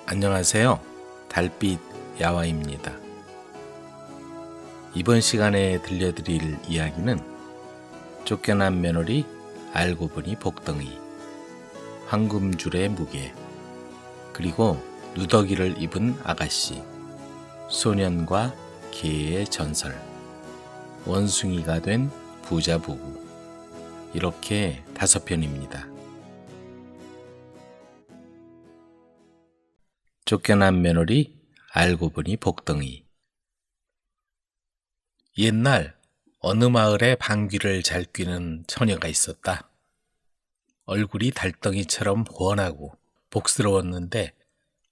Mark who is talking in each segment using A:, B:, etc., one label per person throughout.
A: 안녕하세요. 달빛 야화입니다. 이번 시간에 들려드릴 이야기는 쫓겨난 며느리 알고 보니 복덩이, 황금줄의 무게, 그리고 누더기를 입은 아가씨, 소년과 개의 전설, 원숭이가 된 부자 부부, 이렇게 5편입니다. 쫓겨난 며느리 알고 보니 복덩이. 옛날 어느 마을에 방귀를 잘 뀌는 처녀가 있었다. 얼굴이 달덩이처럼 훤하고 복스러웠는데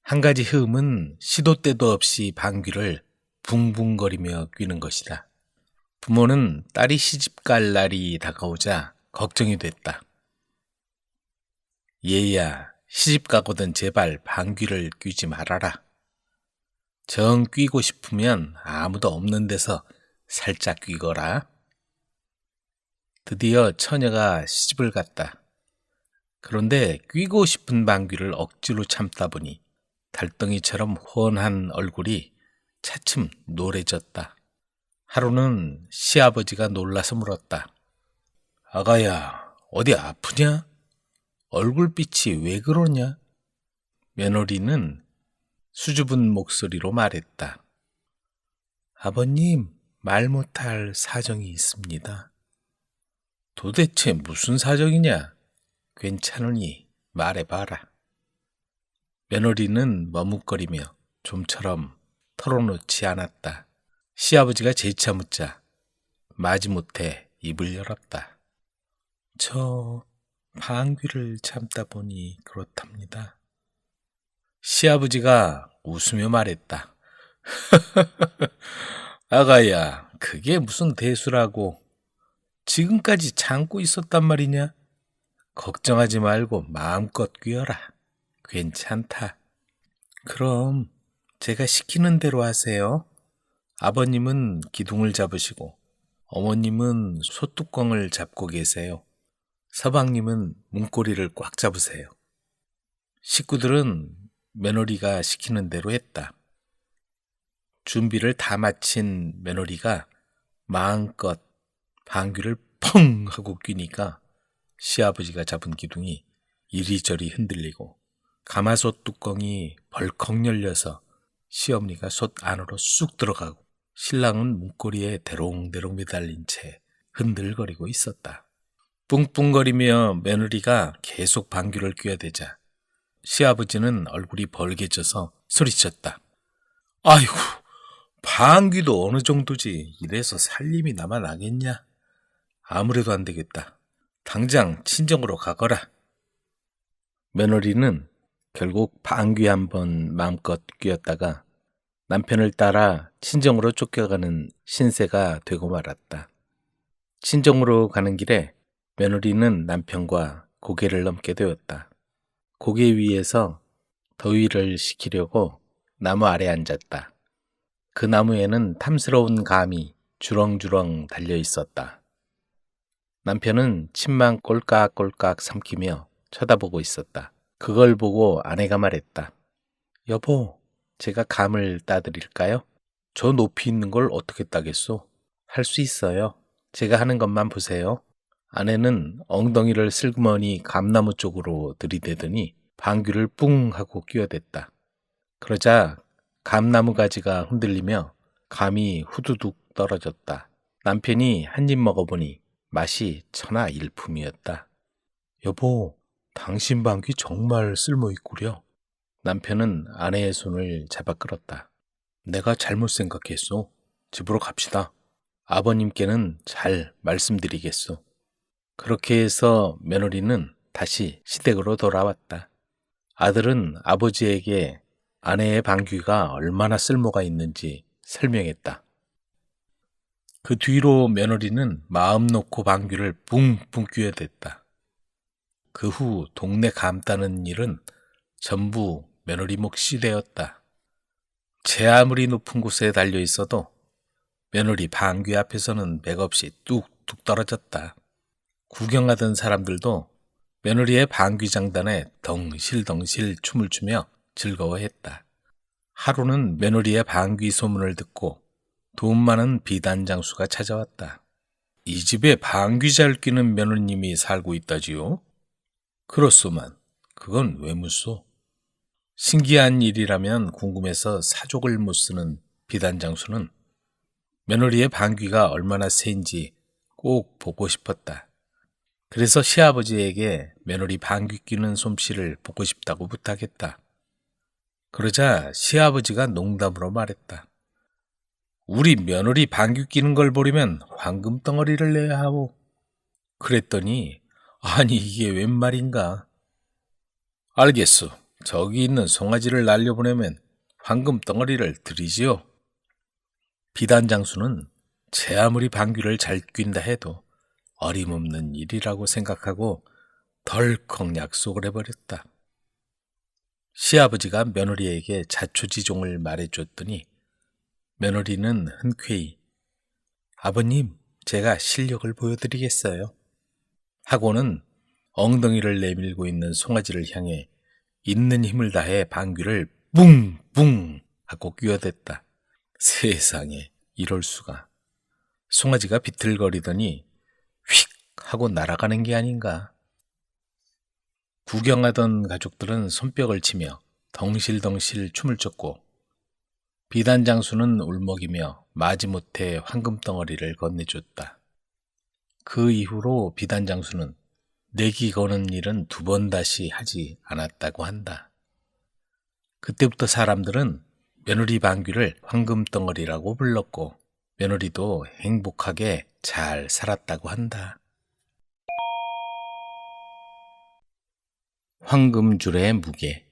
A: 한 가지 흠은 시도 때도 없이 방귀를 붕붕거리며 뀌는 것이다. 부모는 딸이 시집갈 날이 다가오자 걱정이 됐다. 얘야, 시집 가거든 제발 방귀를 뀌지 말아라. 정 뀌고 싶으면 아무도 없는 데서 살짝 뀌거라. 드디어 처녀가 시집을 갔다. 그런데 뀌고 싶은 방귀를 억지로 참다 보니 달덩이처럼 훤한 얼굴이 차츰 노래졌다. 하루는 시아버지가 놀라서 물었다. 아가야, 어디 아프냐? 얼굴빛이 왜 그러냐? 며느리는 수줍은 목소리로 말했다. 아버님, 말 못할 사정이 있습니다. 도대체 무슨 사정이냐? 괜찮으니 말해봐라. 며느리는 머뭇거리며 좀처럼 털어놓지 않았다. 시아버지가 재차 묻자 마지못해 입을 열었다. 저 방귀를 참다 보니 그렇답니다. 시아버지가 웃으며 말했다. 아가야, 그게 무슨 대수라고. 지금까지 참고 있었단 말이냐? 걱정하지 말고 마음껏 뀌어라. 괜찮다. 그럼 제가 시키는 대로 하세요. 아버님은 기둥을 잡으시고 어머님은 소뚜껑을 잡고 계세요. 서방님은 문고리를 꽉 잡으세요. 식구들은 며느리가 시키는 대로 했다. 준비를 다 마친 며느리가 마음껏 방귀를 펑 하고 뀌니까 시아버지가 잡은 기둥이 이리저리 흔들리고 가마솥 뚜껑이 벌컥 열려서 시어머니가 솥 안으로 쑥 들어가고 신랑은 문고리에 대롱대롱 매달린 채 흔들거리고 있었다. 뿡뿡거리며 며느리가 계속 방귀를 뀌어대자 시아버지는 얼굴이 벌개져서 소리쳤다. 아이고, 방귀도 어느 정도지. 이래서 살림이 나만 나겠냐? 아무래도 안 되겠다. 당장 친정으로 가거라. 며느리는 결국 방귀 한번 마음껏 뀌었다가 남편을 따라 친정으로 쫓겨가는 신세가 되고 말았다. 친정으로 가는 길에 며느리는 남편과 고개를 넘게 되었다. 고개 위에서 더위를 식히려고 나무 아래 앉았다. 그 나무에는 탐스러운 감이 주렁주렁 달려 있었다. 남편은 침만 꼴깍꼴깍 삼키며 쳐다보고 있었다. 그걸 보고 아내가 말했다. 여보, 제가 감을 따드릴까요? 저 높이 있는 걸 어떻게 따겠소? 할 수 있어요. 제가 하는 것만 보세요. 아내는 엉덩이를 슬그머니 감나무 쪽으로 들이대더니 방귀를 뿡 하고 끼어댔다. 그러자 감나무 가지가 흔들리며 감이 후두둑 떨어졌다. 남편이 한 입 먹어보니 맛이 천하일품이었다. 여보, 당신 방귀 정말 쓸모있구려. 남편은 아내의 손을 잡아 끌었다. 내가 잘못 생각했소. 집으로 갑시다. 아버님께는 잘 말씀드리겠소. 그렇게 해서 며느리는 다시 시댁으로 돌아왔다. 아들은 아버지에게 아내의 방귀가 얼마나 쓸모가 있는지 설명했다. 그 뒤로 며느리는 마음 놓고 방귀를 붕붕 뀌어댔다. 그 후 동네 감 따는 일은 전부 며느리 몫이 되었다. 제 아무리 높은 곳에 달려 있어도 며느리 방귀 앞에서는 맥없이 뚝뚝 떨어졌다. 구경하던 사람들도 며느리의 방귀장단에 덩실덩실 춤을 추며 즐거워했다. 하루는 며느리의 방귀 소문을 듣고 돈 많은 비단장수가 찾아왔다. 이 집에 방귀 잘 뀌는 며느님이 살고 있다지요? 그렇소만, 그건 왜 묻소? 신기한 일이라면 궁금해서 사족을 못 쓰는 비단장수는 며느리의 방귀가 얼마나 센지 꼭 보고 싶었다. 그래서 시아버지에게 며느리 방귀 뀌는 솜씨를 보고 싶다고 부탁했다. 그러자 시아버지가 농담으로 말했다. 우리 며느리 방귀 뀌는 걸 보려면 황금 덩어리를 내야 하오. 그랬더니 아니 이게 웬 말인가. 알겠소. 저기 있는 송아지를 날려보내면 황금 덩어리를 드리지요. 비단장수는 제 아무리 방귀를 잘 뀐다 해도 어림없는 일이라고 생각하고 덜컥 약속을 해버렸다. 시아버지가 며느리에게 자초지종을 말해줬더니 며느리는 흔쾌히 아버님, 제가 실력을 보여드리겠어요. 하고는 엉덩이를 내밀고 있는 송아지를 향해 있는 힘을 다해 방귀를 뿡뿡 하고 끼어댔다. 세상에 이럴 수가. 송아지가 비틀거리더니 휙 하고 날아가는 게 아닌가. 구경하던 가족들은 손뼉을 치며 덩실덩실 춤을 췄고 비단장수는 울먹이며 마지못해 황금덩어리를 건네줬다. 그 이후로 비단장수는 내기 거는 일은 2번 다시 하지 않았다고 한다. 그때부터 사람들은 며느리 방귀를 황금덩어리라고 불렀고 며느리도 행복하게 잘 살았다고 한다. 황금줄의 무게.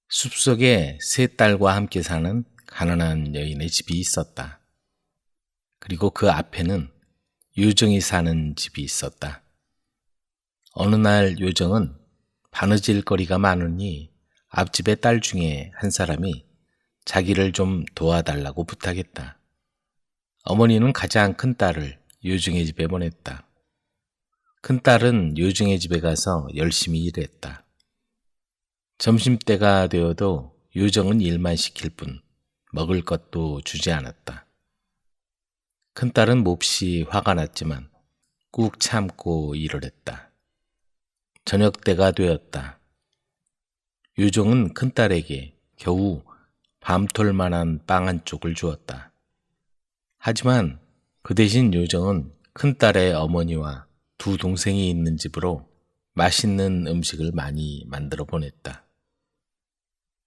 A: 숲속에 3딸과 함께 사는 가난한 여인의 집이 있었다. 그리고 그 앞에는 요정이 사는 집이 있었다. 어느 날 요정은 바느질 거리가 많으니 앞집의 딸 중에 한 사람이 자기를 좀 도와달라고 부탁했다. 어머니는 가장 큰 딸을 요정의 집에 보냈다. 큰 딸은 요정의 집에 가서 열심히 일했다. 점심때가 되어도 요정은 일만 시킬 뿐 먹을 것도 주지 않았다. 큰딸은 몹시 화가 났지만 꾹 참고 일을 했다. 저녁때가 되었다. 요정은 큰딸에게 겨우 밤톨만한 빵 한 쪽을 주었다. 하지만 그 대신 요정은 큰딸의 어머니와 2 동생이 있는 집으로 맛있는 음식을 많이 만들어 보냈다.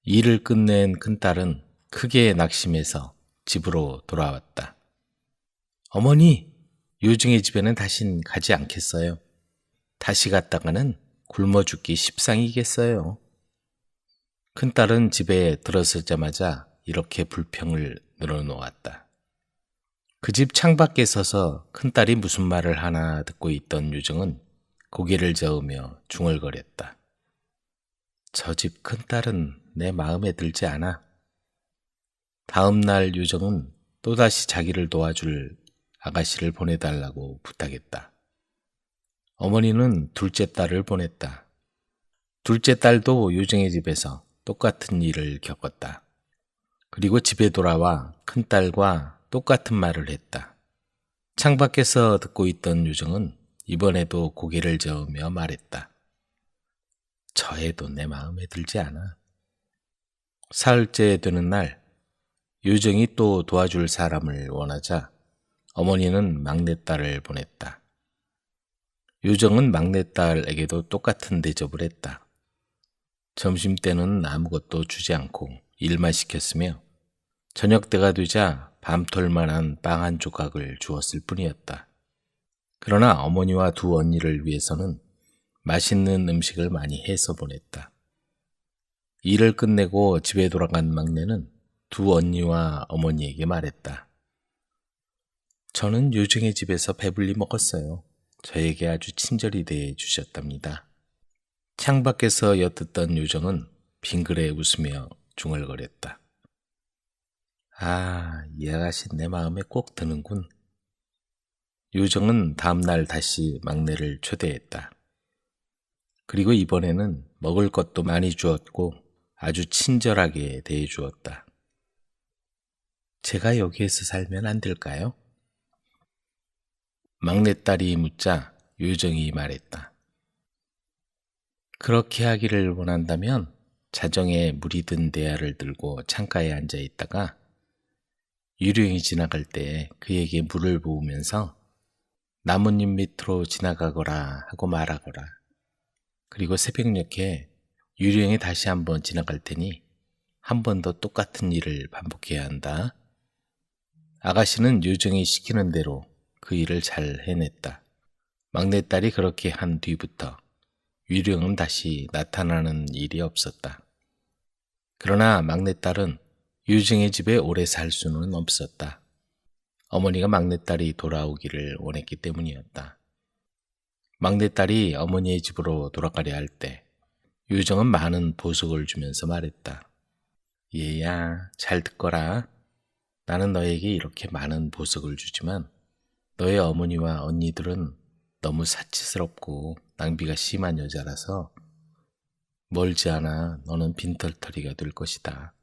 A: 일을 끝낸 큰딸은 크게 낙심해서 집으로 돌아왔다. 어머니, 요정의 집에는 다신 가지 않겠어요. 다시 갔다가는 굶어 죽기 십상이겠어요. 큰딸은 집에 들어서자마자 이렇게 불평을 늘어놓았다. 그 집 창밖에 서서 큰딸이 무슨 말을 하나 듣고 있던 요정은 고개를 저으며 중얼거렸다. 저 집 큰딸은 내 마음에 들지 않아. 다음 날 요정은 또다시 자기를 도와줄 아가씨를 보내달라고 부탁했다. 어머니는 둘째 딸을 보냈다. 둘째 딸도 요정의 집에서 똑같은 일을 겪었다. 그리고 집에 돌아와 큰딸과 똑같은 말을 했다. 창밖에서 듣고 있던 요정은 이번에도 고개를 저으며 말했다. 저 애도 내 마음에 들지 않아. 사흘째 되는 날 요정이 또 도와줄 사람을 원하자 어머니는 막내딸을 보냈다. 요정은 막내딸에게도 똑같은 대접을 했다. 점심때는 아무것도 주지 않고 일만 시켰으며 저녁때가 되자 밤톨만한 빵 한 조각을 주었을 뿐이었다. 그러나 어머니와 2 언니를 위해서는 맛있는 음식을 많이 해서 보냈다. 일을 끝내고 집에 돌아간 막내는 2 언니와 어머니에게 말했다. 저는 요정의 집에서 배불리 먹었어요. 저에게 아주 친절히 대해 주셨답니다. 창밖에서 엿듣던 요정은 빙그레 웃으며 중얼거렸다. 아, 이 아가씨 내 마음에 꼭 드는군. 요정은 다음날 다시 막내를 초대했다. 그리고 이번에는 먹을 것도 많이 주었고 아주 친절하게 대해 주었다. 제가 여기에서 살면 안 될까요? 막내딸이 묻자 요정이 말했다. 그렇게 하기를 원한다면 자정에 물이 든 대야를 들고 창가에 앉아 있다가 유령이 지나갈 때 그에게 물을 부으면서 나뭇잎 밑으로 지나가거라 하고 말하거라. 그리고 새벽녘에 유령이 다시 한번 지나갈 테니 한 번 더 똑같은 일을 반복해야 한다. 아가씨는 요정이 시키는 대로 그 일을 잘 해냈다. 막내딸이 그렇게 한 뒤부터 유령은 다시 나타나는 일이 없었다. 그러나 막내딸은 요정의 집에 오래 살 수는 없었다. 어머니가 막내딸이 돌아오기를 원했기 때문이었다. 막내딸이 어머니의 집으로 돌아가려 할 때 요정은 많은 보석을 주면서 말했다. 얘야, 잘 듣거라. 나는 너에게 이렇게 많은 보석을 주지만 너의 어머니와 언니들은 너무 사치스럽고 낭비가 심한 여자라서 멀지 않아 너는 빈털터리가 될 것이다.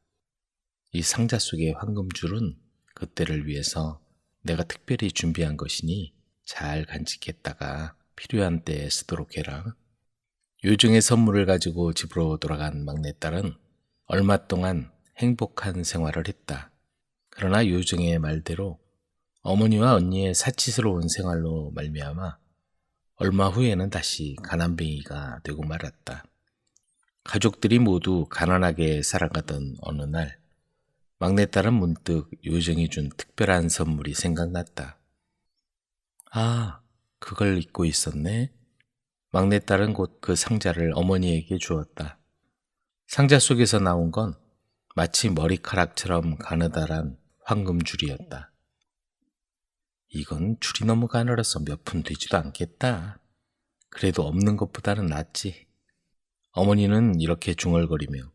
A: 이 상자 속의 황금줄은 그때를 위해서 내가 특별히 준비한 것이니 잘 간직했다가 필요한 때에 쓰도록 해라. 요정의 선물을 가지고 집으로 돌아간 막내딸은 얼마 동안 행복한 생활을 했다. 그러나 요정의 말대로 어머니와 언니의 사치스러운 생활로 말미암아 얼마 후에는 다시 가난뱅이가 되고 말았다. 가족들이 모두 가난하게 살아가던 어느 날 막내딸은 문득 요정이 준 특별한 선물이 생각났다. 아, 그걸 잊고 있었네. 막내딸은 곧 그 상자를 어머니에게 주었다. 상자 속에서 나온 건 마치 머리카락처럼 가느다란 황금줄이었다. 이건 줄이 너무 가늘어서 몇 푼 되지도 않겠다. 그래도 없는 것보다는 낫지. 어머니는 이렇게 중얼거리며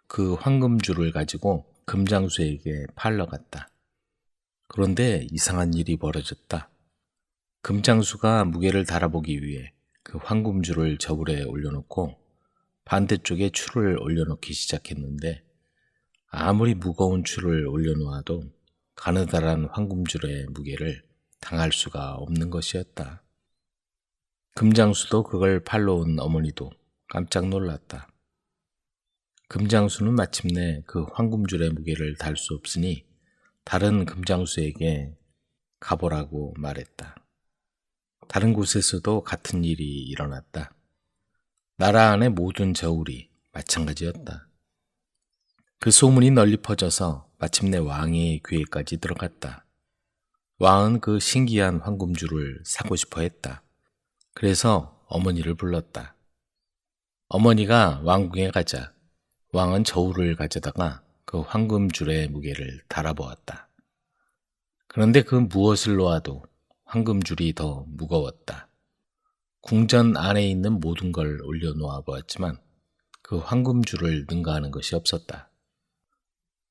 A: 그 황금줄을 가지고 금장수에게 팔러 갔다. 그런데 이상한 일이 벌어졌다. 금장수가 무게를 달아보기 위해 그 황금줄을 저울에 올려놓고 반대쪽에 줄을 올려놓기 시작했는데 아무리 무거운 줄을 올려놓아도 가느다란 황금줄의 무게를 당할 수가 없는 것이었다. 금장수도 그걸 팔러 온 어머니도 깜짝 놀랐다. 금장수는 마침내 그 황금줄의 무게를 달 수 없으니 다른 금장수에게 가보라고 말했다. 다른 곳에서도 같은 일이 일어났다. 나라 안의 모든 저울이 마찬가지였다. 그 소문이 널리 퍼져서 마침내 왕의 귀에까지 들어갔다. 왕은 그 신기한 황금줄을 사고 싶어 했다. 그래서 어머니를 불렀다. 어머니가 왕궁에 가자 왕은 저울을 가져다가 그 황금줄의 무게를 달아보았다. 그런데 그 무엇을 놓아도 황금줄이 더 무거웠다. 궁전 안에 있는 모든 걸 올려놓아 보았지만 그 황금줄을 능가하는 것이 없었다.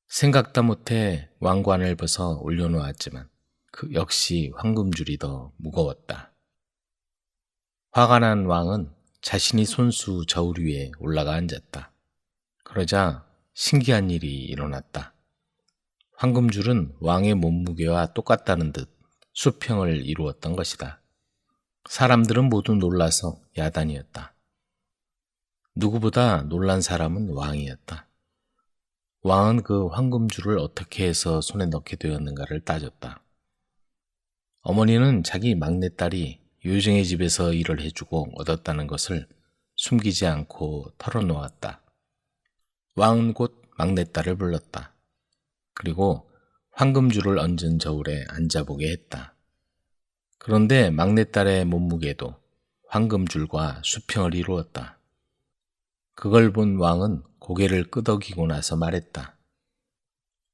A: 생각도 못해 왕관을 벗어 올려놓았지만 그 역시 황금줄이 더 무거웠다. 화가 난 왕은 자신이 손수 저울 위에 올라가 앉았다. 그러자 신기한 일이 일어났다. 황금줄은 왕의 몸무게와 똑같다는 듯 수평을 이루었던 것이다. 사람들은 모두 놀라서 야단이었다. 누구보다 놀란 사람은 왕이었다. 왕은 그 황금줄을 어떻게 해서 손에 넣게 되었는가를 따졌다. 어머니는 자기 막내딸이 요정의 집에서 일을 해주고 얻었다는 것을 숨기지 않고 털어놓았다. 왕은 곧 막내딸을 불렀다. 그리고 황금줄을 얹은 저울에 앉아보게 했다. 그런데 막내딸의 몸무게도 황금줄과 수평을 이루었다. 그걸 본 왕은 고개를 끄덕이고 나서 말했다.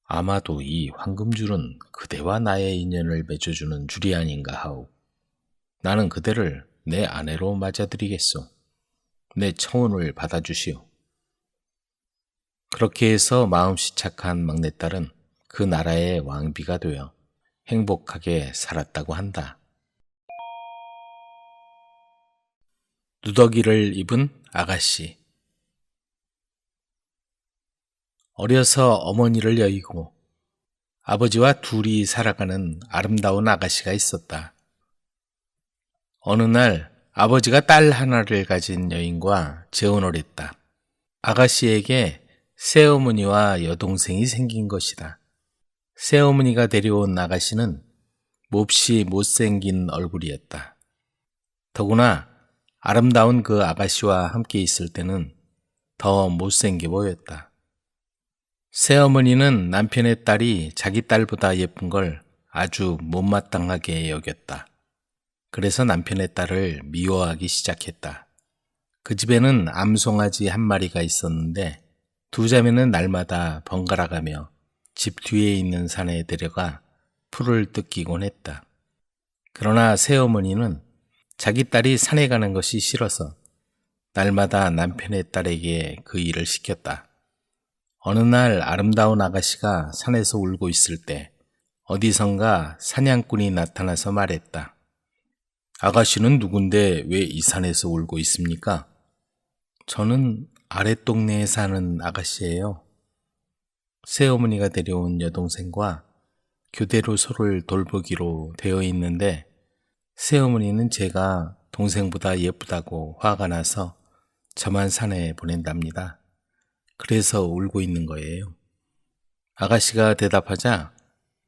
A: 아마도 이 황금줄은 그대와 나의 인연을 맺어주는 줄이 아닌가 하오. 나는 그대를 내 아내로 맞아들이겠소. 내 청혼을 받아주시오. 그렇게 해서 마음씨 착한 막내딸은 그 나라의 왕비가 되어 행복하게 살았다고 한다. 누더기를 입은 아가씨. 어려서 어머니를 여의고 아버지와 둘이 살아가는 아름다운 아가씨가 있었다. 어느 날 아버지가 딸 하나를 가진 여인과 재혼을 했다. 아가씨에게 새어머니와 여동생이 생긴 것이다. 새어머니가 데려온 아가씨는 몹시 못생긴 얼굴이었다. 더구나 아름다운 그 아가씨와 함께 있을 때는 더 못생겨 보였다. 새어머니는 남편의 딸이 자기 딸보다 예쁜 걸 아주 못마땅하게 여겼다. 그래서 남편의 딸을 미워하기 시작했다. 그 집에는 암송아지 한 마리가 있었는데 두 자매는 날마다 번갈아가며 집 뒤에 있는 산에 데려가 풀을 뜯기곤 했다. 그러나 새어머니는 자기 딸이 산에 가는 것이 싫어서 날마다 남편의 딸에게 그 일을 시켰다. 어느 날 아름다운 아가씨가 산에서 울고 있을 때 어디선가 사냥꾼이 나타나서 말했다. 아가씨는 누군데 왜 이 산에서 울고 있습니까? 저는 아랫동네에 사는 아가씨예요. 새어머니가 데려온 여동생과 교대로 서로를 돌보기로 되어 있는데 새어머니는 제가 동생보다 예쁘다고 화가 나서 저만 산에 보낸답니다. 그래서 울고 있는 거예요. 아가씨가 대답하자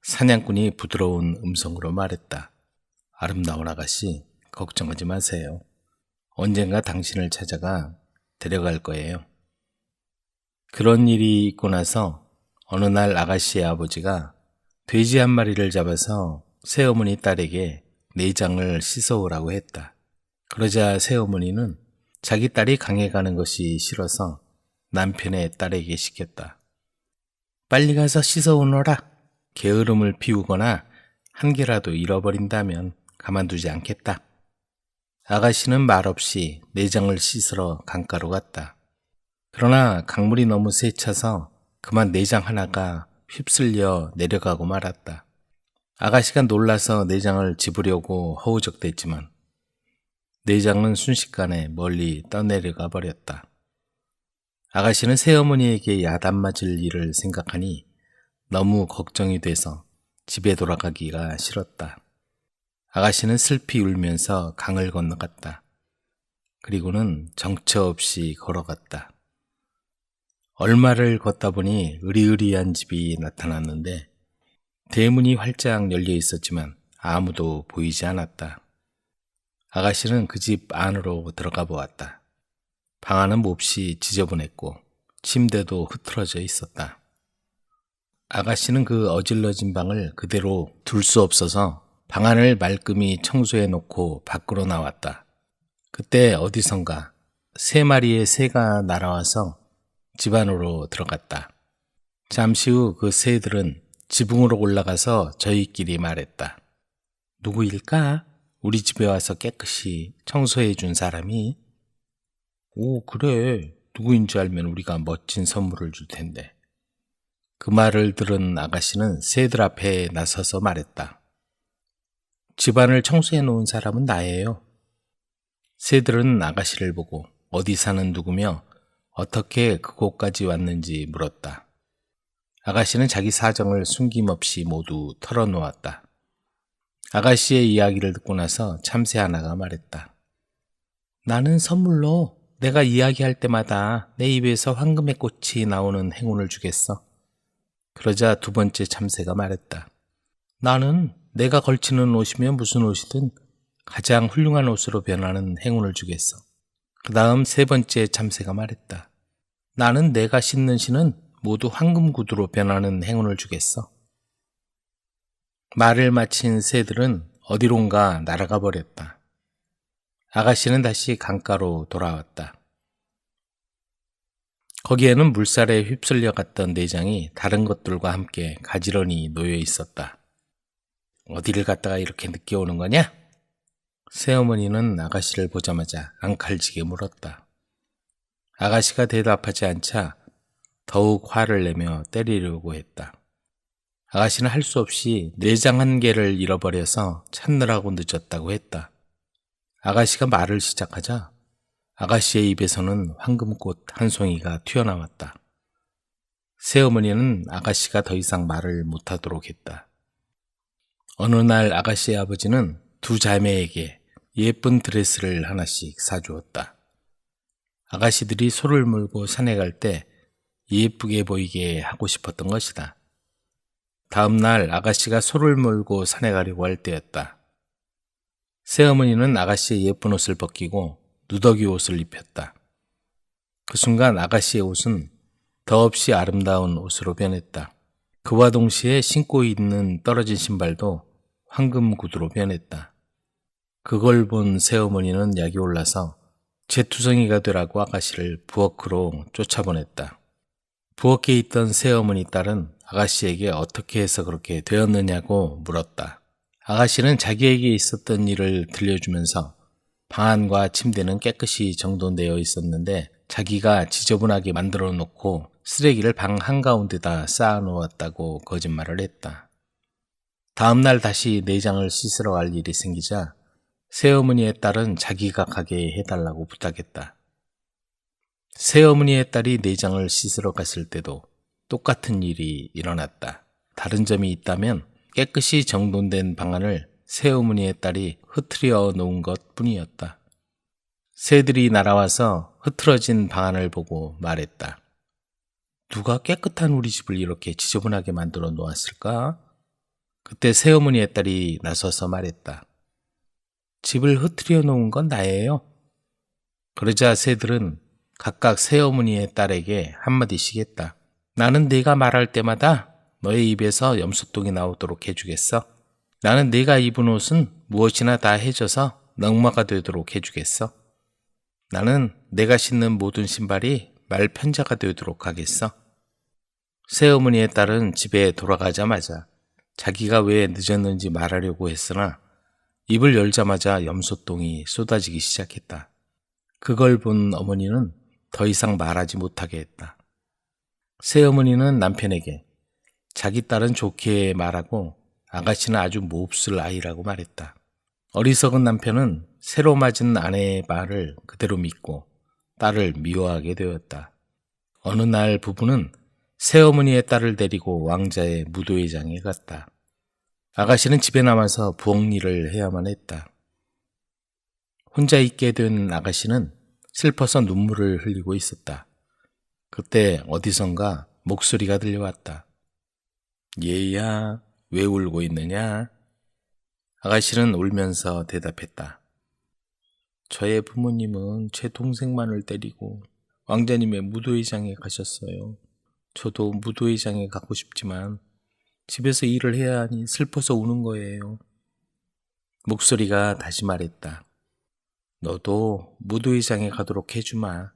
A: 사냥꾼이 부드러운 음성으로 말했다. 아름다운 아가씨, 걱정하지 마세요. 언젠가 당신을 찾아가 데려갈 거예요. 그런 일이 있고 나서 어느 날 아가씨의 아버지가 돼지 한 마리를 잡아서 새어머니 딸에게 내장을 씻어오라고 했다. 그러자 새어머니는 자기 딸이 강에 가는 것이 싫어서 남편의 딸에게 시켰다. 빨리 가서 씻어오너라. 게으름을 피우거나 한 개라도 잃어버린다면 가만두지 않겠다. 아가씨는 말없이 내장을 씻으러 강가로 갔다. 그러나 강물이 너무 세차서 그만 내장 하나가 휩쓸려 내려가고 말았다. 아가씨가 놀라서 내장을 집으려고 허우적댔지만 내장은 순식간에 멀리 떠내려가 버렸다. 아가씨는 새어머니에게 야단 맞을 일을 생각하니 너무 걱정이 돼서 집에 돌아가기가 싫었다. 아가씨는 슬피 울면서 강을 건너갔다. 그리고는 정처 없이 걸어갔다. 얼마를 걷다 보니 으리으리한 집이 나타났는데 대문이 활짝 열려 있었지만 아무도 보이지 않았다. 아가씨는 그 집 안으로 들어가 보았다. 방 안은 몹시 지저분했고 침대도 흐트러져 있었다. 아가씨는 그 어질러진 방을 그대로 둘 수 없어서 방 안을 말끔히 청소해 놓고 밖으로 나왔다. 그때 어디선가 3마리의 새가 날아와서 집 안으로 들어갔다. 잠시 후 그 새들은 지붕으로 올라가서 저희끼리 말했다. 누구일까? 우리 집에 와서 깨끗이 청소해 준 사람이? 오, 그래. 누구인지 알면 우리가 멋진 선물을 줄 텐데. 그 말을 들은 아가씨는 새들 앞에 나서서 말했다. 집안을 청소해 놓은 사람은 나예요. 새들은 아가씨를 보고 어디 사는 누구며 어떻게 그곳까지 왔는지 물었다. 아가씨는 자기 사정을 숨김없이 모두 털어놓았다. 아가씨의 이야기를 듣고 나서 참새 하나가 말했다. 나는 선물로 내가 이야기할 때마다 내 입에서 황금의 꽃이 나오는 행운을 주겠어. 그러자 두 번째 참새가 말했다. 나는 내가 걸치는 옷이면 무슨 옷이든 가장 훌륭한 옷으로 변하는 행운을 주겠어. 그 다음 세 번째 참새가 말했다. 나는 내가 신는 신은 모두 황금 구두로 변하는 행운을 주겠어. 말을 마친 새들은 어디론가 날아가 버렸다. 아가씨는 다시 강가로 돌아왔다. 거기에는 물살에 휩쓸려 갔던 내장이 다른 것들과 함께 가지런히 놓여 있었다. 어디를 갔다가 이렇게 늦게 오는 거냐? 새어머니는 아가씨를 보자마자 앙칼지게 물었다. 아가씨가 대답하지 않자 더욱 화를 내며 때리려고 했다. 아가씨는 할 수 없이 내장 한 개를 잃어버려서 찾느라고 늦었다고 했다. 아가씨가 말을 시작하자 아가씨의 입에서는 황금꽃 한 송이가 튀어나왔다. 새어머니는 아가씨가 더 이상 말을 못하도록 했다. 어느 날 아가씨의 아버지는 두 자매에게 예쁜 드레스를 하나씩 사주었다. 아가씨들이 소를 몰고 산에 갈 때 예쁘게 보이게 하고 싶었던 것이다. 다음 날 아가씨가 소를 몰고 산에 가려고 할 때였다. 새어머니는 아가씨의 예쁜 옷을 벗기고 누더기 옷을 입혔다. 그 순간 아가씨의 옷은 더없이 아름다운 옷으로 변했다. 그와 동시에 신고 있는 떨어진 신발도 황금 구두로 변했다. 그걸 본 새어머니는 약이 올라서 재투성이가 되라고 아가씨를 부엌으로 쫓아보냈다. 부엌에 있던 새어머니 딸은 아가씨에게 어떻게 해서 그렇게 되었느냐고 물었다. 아가씨는 자기에게 있었던 일을 들려주면서 방 안과 침대는 깨끗이 정돈되어 있었는데 자기가 지저분하게 만들어 놓고 쓰레기를 방 한가운데다 쌓아 놓았다고 거짓말을 했다. 다음 날 다시 내장을 씻으러 갈 일이 생기자 새어머니의 딸은 자기가 가게 해달라고 부탁했다. 새어머니의 딸이 내장을 씻으러 갔을 때도 똑같은 일이 일어났다. 다른 점이 있다면 깨끗이 정돈된 방안을 새어머니의 딸이 흐트려 놓은 것 뿐이었다. 새들이 날아와서 흐트러진 방안을 보고 말했다. 누가 깨끗한 우리 집을 이렇게 지저분하게 만들어 놓았을까? 그때 새어머니의 딸이 나서서 말했다. 집을 흐트려 놓은 건 나예요. 그러자 새들은 각각 새어머니의 딸에게 한마디씩 했다. 나는 네가 말할 때마다 너의 입에서 염소똥이 나오도록 해주겠어. 나는 네가 입은 옷은 무엇이나 다 해줘서 넝마가 되도록 해주겠어. 나는 내가 신는 모든 신발이 말편자가 되도록 하겠어. 새어머니의 딸은 집에 돌아가자마자 자기가 왜 늦었는지 말하려고 했으나 입을 열자마자 염소똥이 쏟아지기 시작했다. 그걸 본 어머니는 더 이상 말하지 못하게 했다. 새어머니는 남편에게 자기 딸은 좋게 말하고 아가씨는 아주 몹쓸 아이라고 말했다. 어리석은 남편은 새로 맞은 아내의 말을 그대로 믿고 딸을 미워하게 되었다. 어느 날 부부는 새어머니의 딸을 데리고 왕자의 무도회장에 갔다. 아가씨는 집에 남아서 부엌 일을 해야만 했다. 혼자 있게 된 아가씨는 슬퍼서 눈물을 흘리고 있었다. 그때 어디선가 목소리가 들려왔다. 얘야, 왜 울고 있느냐? 아가씨는 울면서 대답했다. 저의 부모님은 제 동생만을 때리고 왕자님의 무도회장에 가셨어요. 저도 무도회장에 가고 싶지만 집에서 일을 해야 하니 슬퍼서 우는 거예요. 목소리가 다시 말했다. 너도 무도회장에 가도록 해주마.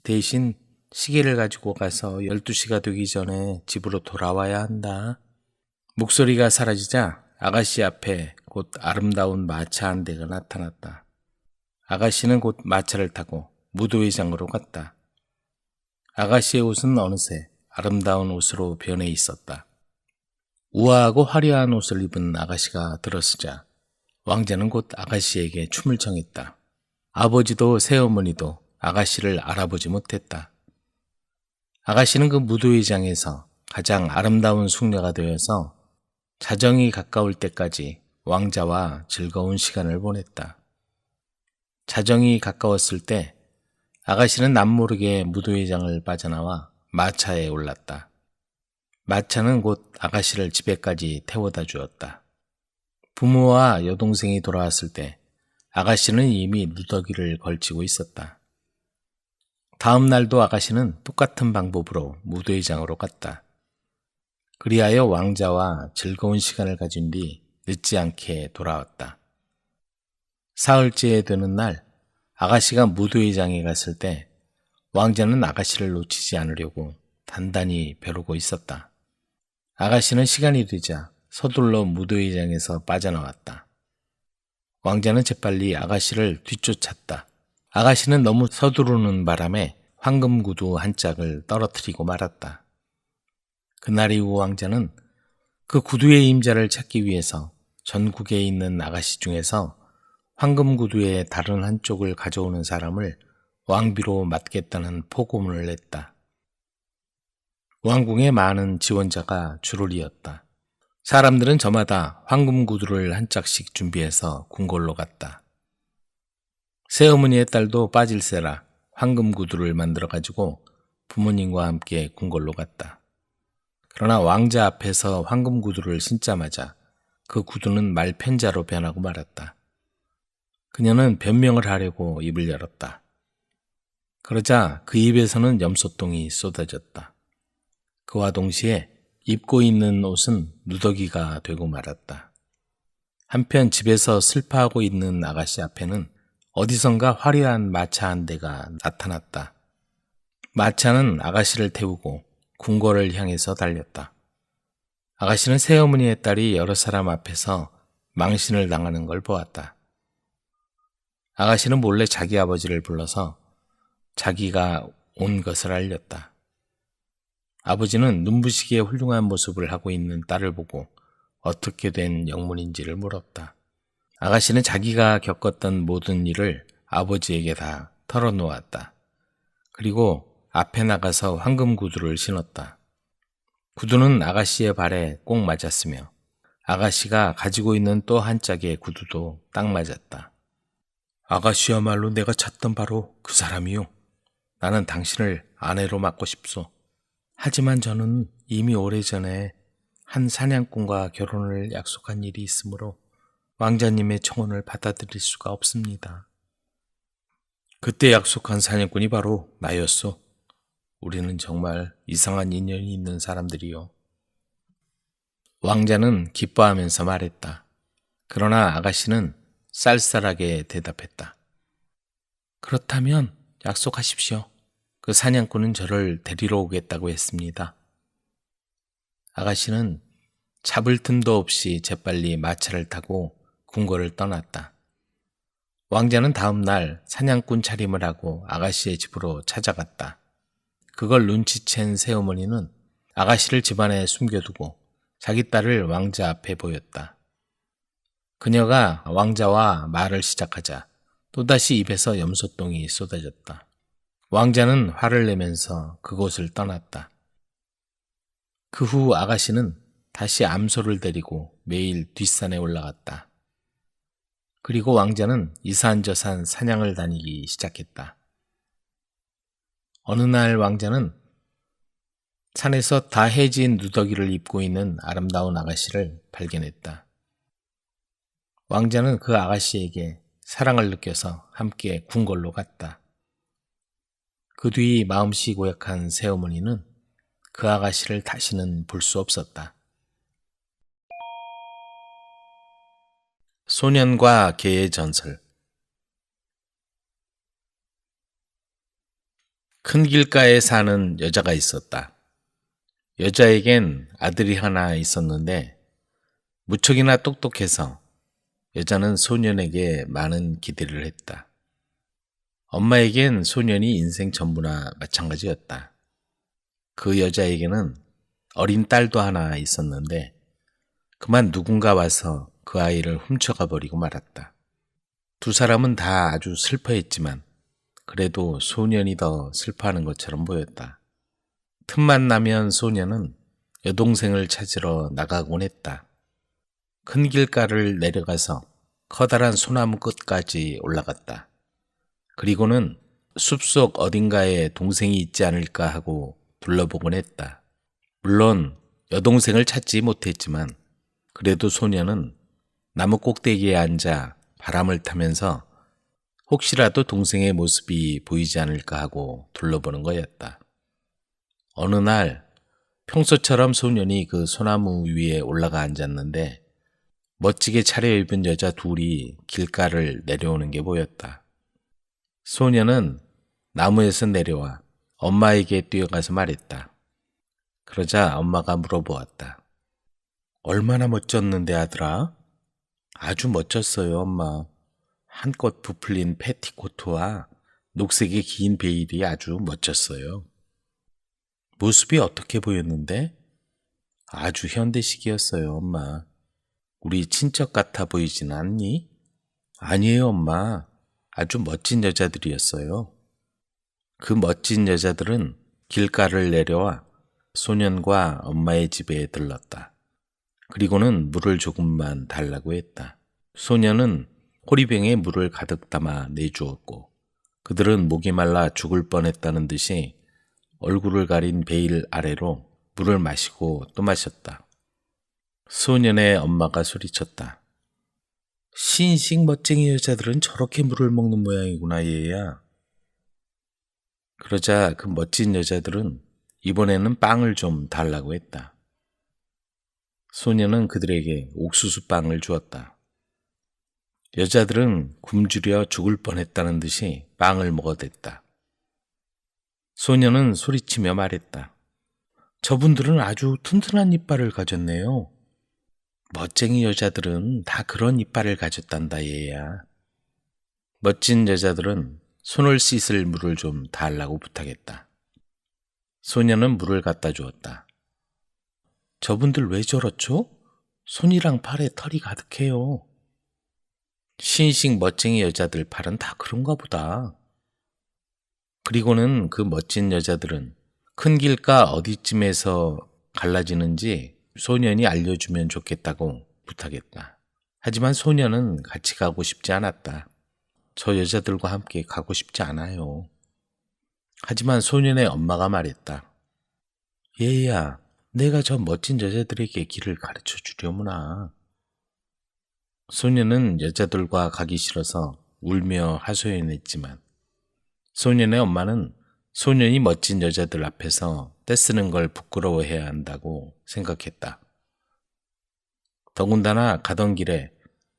A: 대신 시계를 가지고 가서 12시가 되기 전에 집으로 돌아와야 한다. 목소리가 사라지자 아가씨 앞에 곧 아름다운 마차 한 대가 나타났다. 아가씨는 곧 마차를 타고 무도회장으로 갔다. 아가씨의 옷은 어느새 아름다운 옷으로 변해 있었다. 우아하고 화려한 옷을 입은 아가씨가 들어서자 왕자는 곧 아가씨에게 춤을 청했다. 아버지도 새어머니도 아가씨를 알아보지 못했다. 아가씨는 그 무도회장에서 가장 아름다운 숙녀가 되어서 자정이 가까울 때까지 왕자와 즐거운 시간을 보냈다. 자정이 가까웠을 때 아가씨는 남모르게 무도회장을 빠져나와 마차에 올랐다. 마차는 곧 아가씨를 집에까지 태워다 주었다. 부모와 여동생이 돌아왔을 때 아가씨는 이미 누더기를 걸치고 있었다. 다음 날도 아가씨는 똑같은 방법으로 무도회장으로 갔다. 그리하여 왕자와 즐거운 시간을 가진 뒤 늦지 않게 돌아왔다. 사흘째 되는 날 아가씨가 무도회장에 갔을 때 왕자는 아가씨를 놓치지 않으려고 단단히 벼르고 있었다. 아가씨는 시간이 되자 서둘러 무도회장에서 빠져나왔다. 왕자는 재빨리 아가씨를 뒤쫓았다. 아가씨는 너무 서두르는 바람에 황금 구두 한 짝을 떨어뜨리고 말았다. 그날 이후 왕자는 그 구두의 임자를 찾기 위해서 전국에 있는 아가씨 중에서 황금 구두의 다른 한쪽을 가져오는 사람을 왕비로 맡겠다는 포고문을 냈다. 왕궁에 많은 지원자가 줄을 이었다. 사람들은 저마다 황금 구두를 한 짝씩 준비해서 궁궐로 갔다. 새어머니의 딸도 빠질세라 황금 구두를 만들어가지고 부모님과 함께 궁궐로 갔다. 그러나 왕자 앞에서 황금 구두를 신자마자 그 구두는 말편자로 변하고 말았다. 그녀는 변명을 하려고 입을 열었다. 그러자 그 입에서는 염소똥이 쏟아졌다. 그와 동시에 입고 있는 옷은 누더기가 되고 말았다. 한편 집에서 슬퍼하고 있는 아가씨 앞에는 어디선가 화려한 마차 한 대가 나타났다. 마차는 아가씨를 태우고 궁궐을 향해서 달렸다. 아가씨는 새어머니의 딸이 여러 사람 앞에서 망신을 당하는 걸 보았다. 아가씨는 몰래 자기 아버지를 불러서 자기가 온 것을 알렸다. 아버지는 눈부시게 훌륭한 모습을 하고 있는 딸을 보고 어떻게 된 영문인지를 물었다. 아가씨는 자기가 겪었던 모든 일을 아버지에게 다 털어놓았다. 그리고 앞에 나가서 황금 구두를 신었다. 구두는 아가씨의 발에 꼭 맞았으며 아가씨가 가지고 있는 또 한 짝의 구두도 딱 맞았다. 아가씨야말로 내가 찾던 바로 그 사람이요. 나는 당신을 아내로 맡고 싶소. 하지만 저는 이미 오래전에 한 사냥꾼과 결혼을 약속한 일이 있으므로 왕자님의 청혼을 받아들일 수가 없습니다. 그때 약속한 사냥꾼이 바로 나였소. 우리는 정말 이상한 인연이 있는 사람들이요. 왕자는 기뻐하면서 말했다. 그러나 아가씨는 쌀쌀하게 대답했다. 그렇다면 약속하십시오. 그 사냥꾼은 저를 데리러 오겠다고 했습니다. 아가씨는 잡을 틈도 없이 재빨리 마차를 타고 궁궐을 떠났다. 왕자는 다음 날 사냥꾼 차림을 하고 아가씨의 집으로 찾아갔다. 그걸 눈치챈 새어머니는 아가씨를 집안에 숨겨두고 자기 딸을 왕자 앞에 보였다. 그녀가 왕자와 말을 시작하자 또다시 입에서 염소똥이 쏟아졌다. 왕자는 화를 내면서 그곳을 떠났다. 그 후 아가씨는 다시 암소를 데리고 매일 뒷산에 올라갔다. 그리고 왕자는 이산저산 사냥을 다니기 시작했다. 어느 날 왕자는 산에서 다 해진 누더기를 입고 있는 아름다운 아가씨를 발견했다. 왕자는 그 아가씨에게 사랑을 느껴서 함께 궁궐로 갔다. 그 뒤 마음씨 고약한 새어머니는 그 아가씨를 다시는 볼 수 없었다. 소년과 개의 전설. 큰 길가에 사는 여자가 있었다. 여자에겐 아들이 하나 있었는데 무척이나 똑똑해서 여자는 소년에게 많은 기대를 했다. 엄마에겐 소년이 인생 전부나 마찬가지였다. 그 여자에게는 어린 딸도 하나 있었는데 그만 누군가 와서 그 아이를 훔쳐가 버리고 말았다. 두 사람은 다 아주 슬퍼했지만 그래도 소년이 더 슬퍼하는 것처럼 보였다. 틈만 나면 소년은 여동생을 찾으러 나가곤 했다. 큰 길가를 내려가서 커다란 소나무 끝까지 올라갔다. 그리고는 숲속 어딘가에 동생이 있지 않을까 하고 둘러보곤 했다. 물론 여동생을 찾지 못했지만 그래도 소년은 나무 꼭대기에 앉아 바람을 타면서 혹시라도 동생의 모습이 보이지 않을까 하고 둘러보는 거였다. 어느 날 평소처럼 소년이 그 소나무 위에 올라가 앉았는데 멋지게 차려입은 여자 둘이 길가를 내려오는 게 보였다. 소년은 나무에서 내려와 엄마에게 뛰어가서 말했다. 그러자 엄마가 물어보았다. 얼마나 멋졌는데 아들아? 아주 멋졌어요 엄마. 한껏 부풀린 패티코트와 녹색의 긴 베일이 아주 멋졌어요. 모습이 어떻게 보였는데? 아주 현대식이었어요 엄마. 우리 친척 같아 보이진 않니? 아니에요 엄마. 아주 멋진 여자들이었어요. 그 멋진 여자들은 길가를 내려와 소년과 엄마의 집에 들렀다. 그리고는 물을 조금만 달라고 했다. 소년은 호리병에 물을 가득 담아 내주었고 그들은 목이 말라 죽을 뻔했다는 듯이 얼굴을 가린 베일 아래로 물을 마시고 또 마셨다. 소년의 엄마가 소리쳤다. 신식 멋쟁이 여자들은 저렇게 물을 먹는 모양이구나 얘야. 그러자 그 멋진 여자들은 이번에는 빵을 좀 달라고 했다. 소년은 그들에게 옥수수 빵을 주었다. 여자들은 굶주려 죽을 뻔했다는 듯이 빵을 먹어댔다. 소년은 소리치며 말했다. 저분들은 아주 튼튼한 이빨을 가졌네요. 멋쟁이 여자들은 다 그런 이빨을 가졌단다 얘야. 멋진 여자들은 손을 씻을 물을 좀 달라고 부탁했다. 소년은 물을 갖다 주었다. 저분들 왜 저렇죠? 손이랑 팔에 털이 가득해요. 신식 멋쟁이 여자들 팔은 다 그런가 보다. 그리고는 그 멋진 여자들은 큰 길가 어디쯤에서 갈라지는지 소년이 알려주면 좋겠다고 부탁했다. 하지만 소년은 같이 가고 싶지 않았다. 저 여자들과 함께 가고 싶지 않아요. 하지만 소년의 엄마가 말했다. 얘야, 내가 저 멋진 여자들에게 길을 가르쳐 주려무나. 소년은 여자들과 가기 싫어서 울며 하소연했지만 소년의 엄마는 소년이 멋진 여자들 앞에서 떼쓰는 걸 부끄러워해야 한다고 생각했다. 더군다나 가던 길에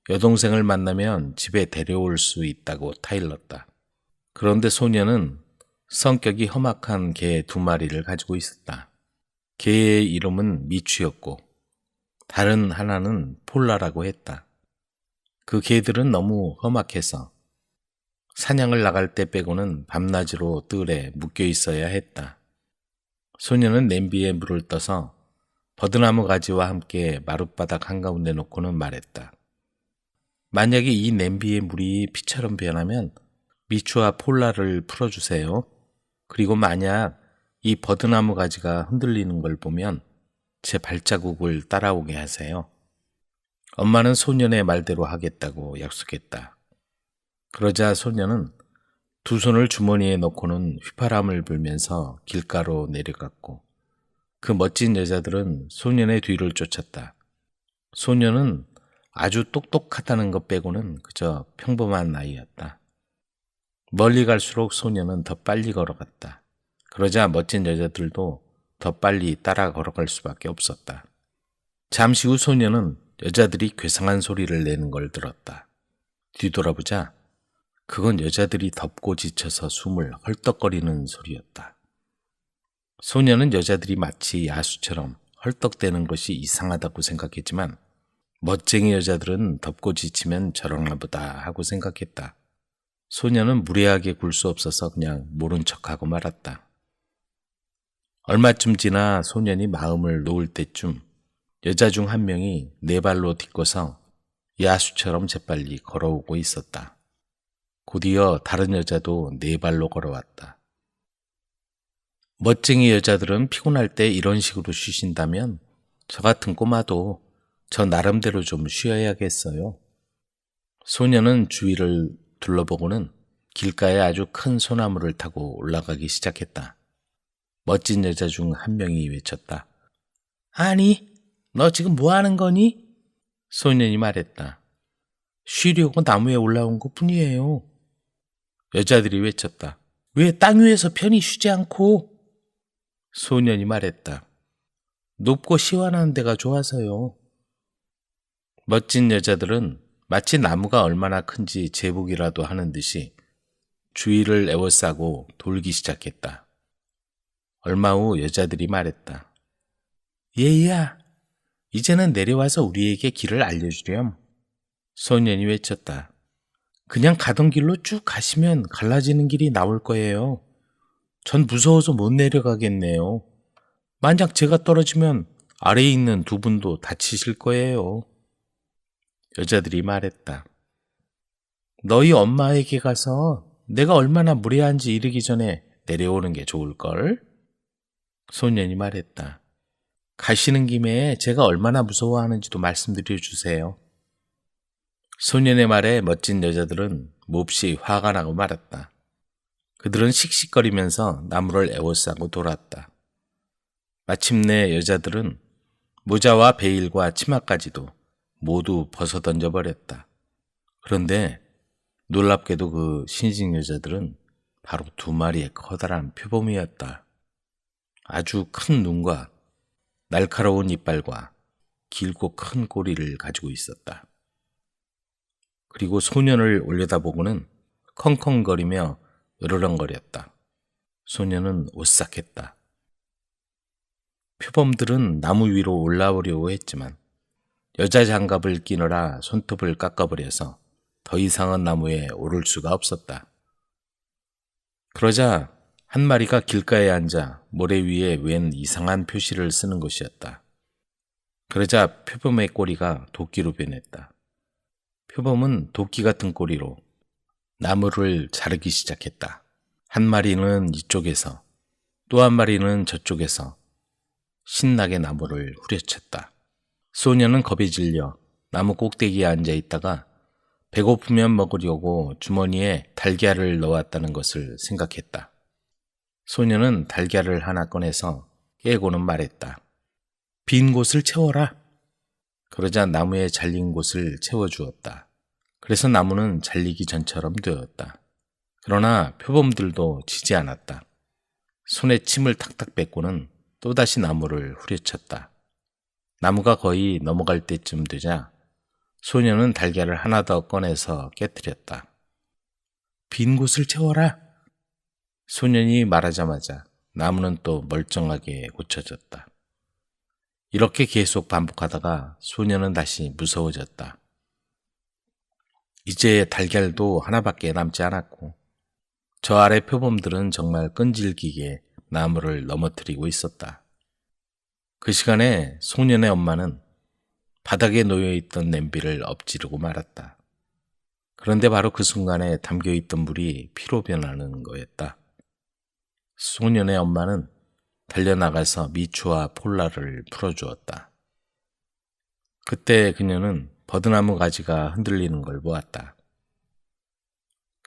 A: 여동생을 만나면 집에 데려올 수 있다고 타일렀다. 그런데 소년은 성격이 험악한 개 2마리를 가지고 있었다. 개의 이름은 미추였고 다른 하나는 폴라라고 했다. 그 개들은 너무 험악해서 사냥을 나갈 때 빼고는 밤낮으로 뜰에 묶여 있어야 했다. 소년은 냄비에 물을 떠서 버드나무 가지와 함께 마룻바닥 한가운데 놓고는 말했다. 만약에 이 냄비의 물이 피처럼 변하면 미추와 폴라를 풀어주세요. 그리고 만약 이 버드나무 가지가 흔들리는 걸 보면 제 발자국을 따라오게 하세요. 엄마는 소년의 말대로 하겠다고 약속했다. 그러자 소년은 2 손을 주머니에 넣고는 휘파람을 불면서 길가로 내려갔고 그 멋진 여자들은 소년의 뒤를 쫓았다. 소년은 아주 똑똑하다는 것 빼고는 그저 평범한 아이였다. 멀리 갈수록 소년은 더 빨리 걸어갔다. 그러자 멋진 여자들도 더 빨리 따라 걸어갈 수밖에 없었다. 잠시 후 소년은 여자들이 괴상한 소리를 내는 걸 들었다. 뒤돌아보자 그건 여자들이 덥고 지쳐서 숨을 헐떡거리는 소리였다. 소년은 여자들이 마치 야수처럼 헐떡대는 것이 이상하다고 생각했지만 멋쟁이 여자들은 덥고 지치면 저러나 보다 하고 생각했다. 소년은 무례하게 굴 수 없어서 그냥 모른 척하고 말았다. 얼마쯤 지나 소년이 마음을 놓을 때쯤 여자 중 한 명이 4발로 딛고서 야수처럼 재빨리 걸어오고 있었다. 곧이어 다른 여자도 4발로 걸어왔다. 멋쟁이 여자들은 피곤할 때 이런 식으로 쉬신다면 저 같은 꼬마도 저 나름대로 좀 쉬어야겠어요. 소년은 주위를 둘러보고는 길가에 아주 큰 소나무를 타고 올라가기 시작했다. 멋진 여자 중 한 명이 외쳤다. 아니, 너 지금 뭐 하는 거니? 소년이 말했다. 쉬려고 나무에 올라온 것 뿐이에요. 여자들이 외쳤다. 왜 땅 위에서 편히 쉬지 않고? 소년이 말했다. 높고 시원한 데가 좋아서요. 멋진 여자들은 마치 나무가 얼마나 큰지 제복이라도 하는 듯이 주위를 에워싸고 돌기 시작했다. 얼마 후 여자들이 말했다. 얘야, 이제는 내려와서 우리에게 길을 알려주렴. 소년이 외쳤다. 그냥 가던 길로 쭉 가시면 갈라지는 길이 나올 거예요. 전 무서워서 못 내려가겠네요. 만약 제가 떨어지면 아래에 있는 2분도 다치실 거예요. 여자들이 말했다. 너희 엄마에게 가서 내가 얼마나 무례한지 이르기 전에 내려오는 게 좋을걸? 소년이 말했다. 가시는 김에 제가 얼마나 무서워하는지도 말씀드려 주세요. 소년의 말에 멋진 여자들은 몹시 화가 나고 말았다. 그들은 씩씩거리면서 나무를 에워싸고 돌았다. 마침내 여자들은 모자와 베일과 치마까지도 모두 벗어던져 버렸다. 그런데 놀랍게도 그 신식 여자들은 바로 2마리의 커다란 표범이었다. 아주 큰 눈과 날카로운 이빨과 길고 큰 꼬리를 가지고 있었다. 그리고 소년을 올려다보고는 컹컹거리며 으르렁거렸다. 소년은 오싹했다. 표범들은 나무 위로 올라오려고 했지만 여자 장갑을 끼느라 손톱을 깎아버려서 더 이상은 나무에 오를 수가 없었다. 그러자 한 마리가 길가에 앉아 모래 위에 웬 이상한 표시를 쓰는 것이었다. 그러자 표범의 꼬리가 도끼로 변했다. 표범은 도끼 같은 꼬리로 나무를 자르기 시작했다. 한 마리는 이쪽에서 또 한 마리는 저쪽에서 신나게 나무를 후려쳤다. 소녀는 겁에 질려 나무 꼭대기에 앉아 있다가 배고프면 먹으려고 주머니에 달걀을 넣었다는 것을 생각했다. 소녀는 달걀을 하나 꺼내서 깨고는 말했다. 빈 곳을 채워라. 그러자 나무에 잘린 곳을 채워주었다. 그래서 나무는 잘리기 전처럼 되었다. 그러나 표범들도 지지 않았다. 손에 침을 탁탁 뱉고는 또다시 나무를 후려쳤다. 나무가 거의 넘어갈 때쯤 되자 소녀는 달걀을 하나 더 꺼내서 깨뜨렸다. 빈 곳을 채워라. 소년이 말하자마자 나무는 또 멀쩡하게 고쳐졌다. 이렇게 계속 반복하다가 소년은 다시 무서워졌다. 이제 달걀도 하나밖에 남지 않았고 저 아래 표범들은 정말 끈질기게 나무를 넘어뜨리고 있었다. 그 시간에 소년의 엄마는 바닥에 놓여있던 냄비를 엎지르고 말았다. 그런데 바로 그 순간에 담겨있던 물이 피로 변하는 거였다. 소년의 엄마는 달려나가서 미추와 폴라를 풀어주었다. 그때 그녀는 버드나무 가지가 흔들리는 걸 보았다.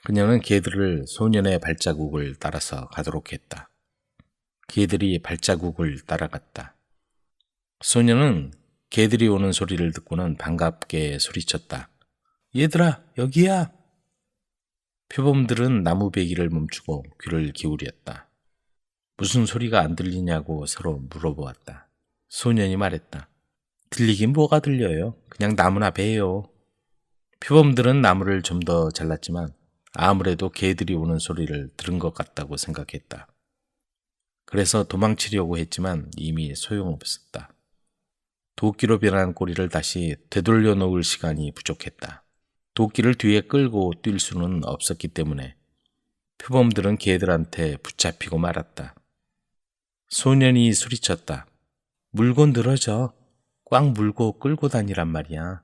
A: 그녀는 개들을 소년의 발자국을 따라서 가도록 했다. 개들이 발자국을 따라갔다. 소년은 개들이 오는 소리를 듣고는 반갑게 소리쳤다. 얘들아, 여기야! 표범들은 나무 베기를 멈추고 귀를 기울였다. 무슨 소리가 안 들리냐고 서로 물어보았다. 소년이 말했다. 들리긴 뭐가 들려요? 그냥 나무나 베요. 표범들은 나무를 좀 더 잘랐지만 아무래도 개들이 오는 소리를 들은 것 같다고 생각했다. 그래서 도망치려고 했지만 이미 소용없었다. 도끼로 변한 꼬리를 다시 되돌려 놓을 시간이 부족했다. 도끼를 뒤에 끌고 뛸 수는 없었기 때문에 표범들은 개들한테 붙잡히고 말았다. 소년이 소리쳤다. 물고 늘어져. 꽉 물고 끌고 다니란 말이야.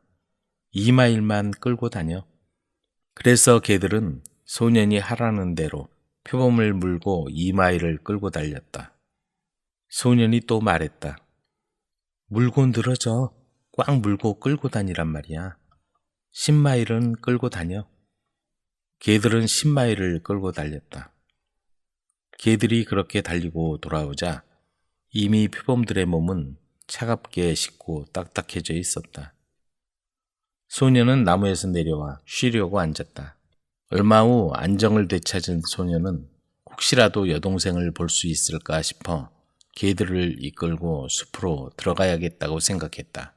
A: 2마일만 끌고 다녀. 그래서 개들은 소년이 하라는 대로 표범을 물고 2마일을 끌고 달렸다. 소년이 또 말했다. 물고 늘어져. 꽉 물고 끌고 다니란 말이야. 10마일은 끌고 다녀. 개들은 10마일을 끌고 달렸다. 개들이 그렇게 달리고 돌아오자 이미 표범들의 몸은 차갑게 식고 딱딱해져 있었다. 소녀는 나무에서 내려와 쉬려고 앉았다. 얼마 후 안정을 되찾은 소녀는 혹시라도 여동생을 볼 수 있을까 싶어 개들을 이끌고 숲으로 들어가야겠다고 생각했다.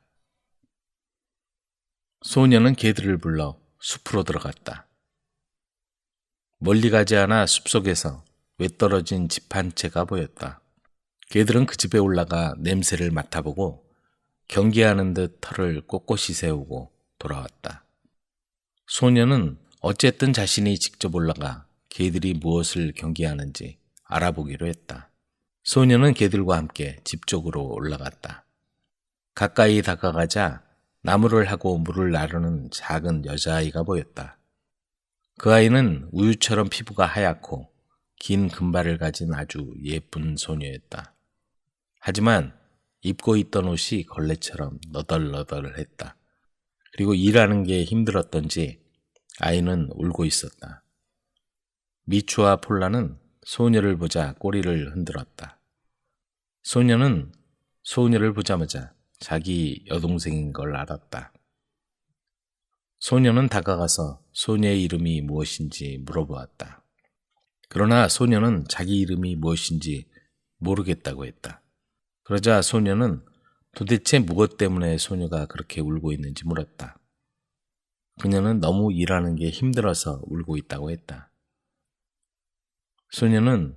A: 소녀는 개들을 불러 숲으로 들어갔다. 멀리 가지 않아 숲속에서 외떨어진 집 한 채가 보였다. 개들은 그 집에 올라가 냄새를 맡아보고 경계하는 듯 털을 꼿꼿이 세우고 돌아왔다. 소녀는 어쨌든 자신이 직접 올라가 개들이 무엇을 경계하는지 알아보기로 했다. 소녀는 개들과 함께 집 쪽으로 올라갔다. 가까이 다가가자 나무를 하고 물을 나르는 작은 여자아이가 보였다. 그 아이는 우유처럼 피부가 하얗고 긴 금발을 가진 아주 예쁜 소녀였다. 하지만 입고 있던 옷이 걸레처럼 너덜너덜했다. 그리고 일하는 게 힘들었던지 아이는 울고 있었다. 미추와 폴라는 소녀를 보자 꼬리를 흔들었다. 소녀는 소녀를 보자마자 자기 여동생인 걸 알았다. 소녀는 다가가서 소녀의 이름이 무엇인지 물어보았다. 그러나 소녀는 자기 이름이 무엇인지 모르겠다고 했다. 그러자 소녀는 도대체 무엇 때문에 소녀가 그렇게 울고 있는지 물었다. 그녀는 너무 일하는 게 힘들어서 울고 있다고 했다. 소녀는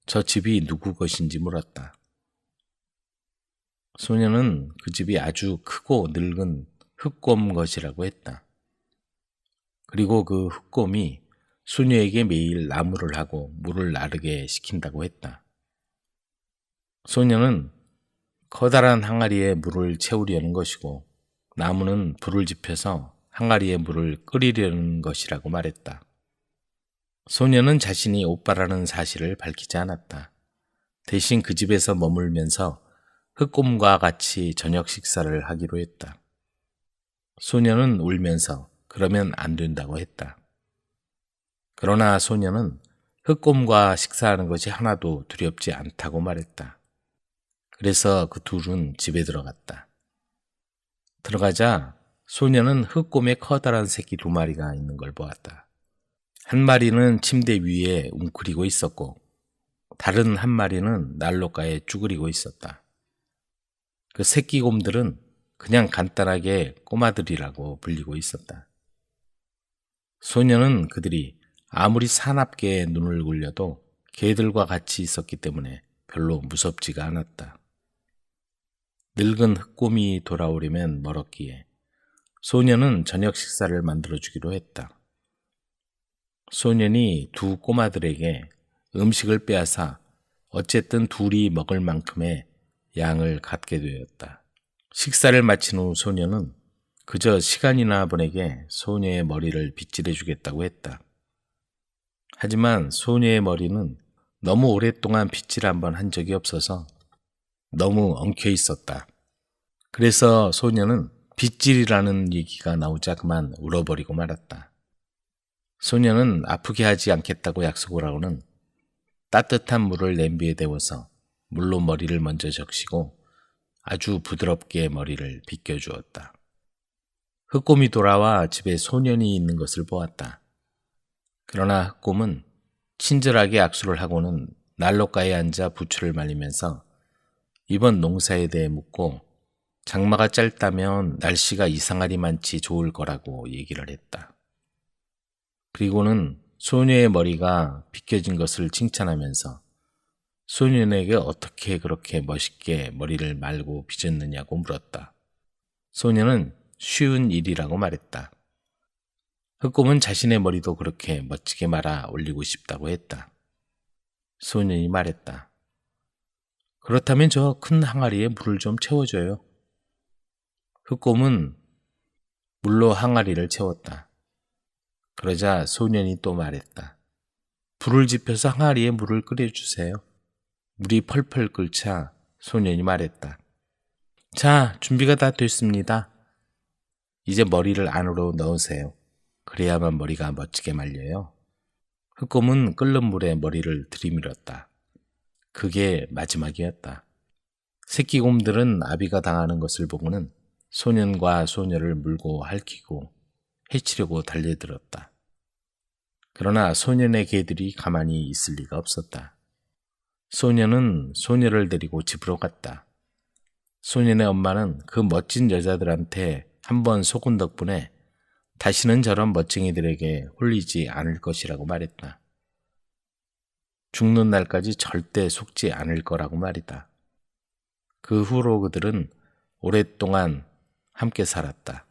A: 저 집이 누구 것인지 물었다. 소녀는 그 집이 아주 크고 늙은 흑곰 것이라고 했다. 그리고 그 흑곰이 소녀에게 매일 나무를 하고 물을 나르게 시킨다고 했다. 소녀는 커다란 항아리에 물을 채우려는 것이고 나무는 불을 지펴서 항아리에 물을 끓이려는 것이라고 말했다. 소녀는 자신이 오빠라는 사실을 밝히지 않았다. 대신 그 집에서 머물면서 흑곰과 같이 저녁 식사를 하기로 했다. 소녀는 울면서 그러면 안 된다고 했다. 그러나 소녀는 흑곰과 식사하는 것이 하나도 두렵지 않다고 말했다. 그래서 그 둘은 집에 들어갔다. 들어가자 소녀는 흑곰의 커다란 새끼 2마리가 있는 걸 보았다. 한 마리는 침대 위에 웅크리고 있었고 다른 한 마리는 난로가에 쭈그리고 있었다. 그 새끼 곰들은 그냥 간단하게 꼬마들이라고 불리고 있었다. 소녀는 그들이 아무리 사납게 눈을 굴려도 개들과 같이 있었기 때문에 별로 무섭지가 않았다. 늙은 흑곰이 돌아오려면 멀었기에 소녀는 저녁 식사를 만들어주기로 했다. 소년이 두 꼬마들에게 음식을 빼앗아 어쨌든 둘이 먹을 만큼의 양을 갖게 되었다. 식사를 마친 후 소녀는 그저 시간이나 보내게 소녀의 머리를 빗질해 주겠다고 했다. 하지만 소녀의 머리는 너무 오랫동안 빗질 한번 한 적이 없어서 너무 엉켜 있었다. 그래서 소녀는 빗질이라는 얘기가 나오자 그만 울어버리고 말았다. 소녀는 아프게 하지 않겠다고 약속을 하고는 따뜻한 물을 냄비에 데워서 물로 머리를 먼저 적시고 아주 부드럽게 머리를 빗겨주었다. 흑곰이 돌아와 집에 소년이 있는 것을 보았다. 그러나 흑곰은 친절하게 악수를 하고는 난로가에 앉아 부추를 말리면서 이번 농사에 대해 묻고 장마가 짧다면 날씨가 이상하리 많지 좋을 거라고 얘기를 했다. 그리고는 소녀의 머리가 빗겨진 것을 칭찬하면서 소년에게 어떻게 그렇게 멋있게 머리를 말고 빗었느냐고 물었다. 소녀는 쉬운 일이라고 말했다. 흑곰은 자신의 머리도 그렇게 멋지게 말아 올리고 싶다고 했다. 소년이 말했다. 그렇다면 저 큰 항아리에 물을 좀 채워줘요. 흑곰은 물로 항아리를 채웠다. 그러자 소년이 또 말했다. 불을 지펴서 항아리에 물을 끓여주세요. 물이 펄펄 끓자 소년이 말했다. 자, 준비가 다 됐습니다. 이제 머리를 안으로 넣으세요. 그래야만 머리가 멋지게 말려요. 흑곰은 끓는 물에 머리를 들이밀었다. 그게 마지막이었다. 새끼곰들은 아비가 당하는 것을 보고는 소년과 소녀를 물고 핥히고 해치려고 달려들었다. 그러나 소년의 개들이 가만히 있을 리가 없었다. 소년은 소녀를 데리고 집으로 갔다. 소년의 엄마는 그 멋진 여자들한테 한번 속은 덕분에 다시는 저런 멋쟁이들에게 홀리지 않을 것이라고 말했다. 죽는 날까지 절대 속지 않을 거라고 말이다. 그 후로 그들은 오랫동안 함께 살았다.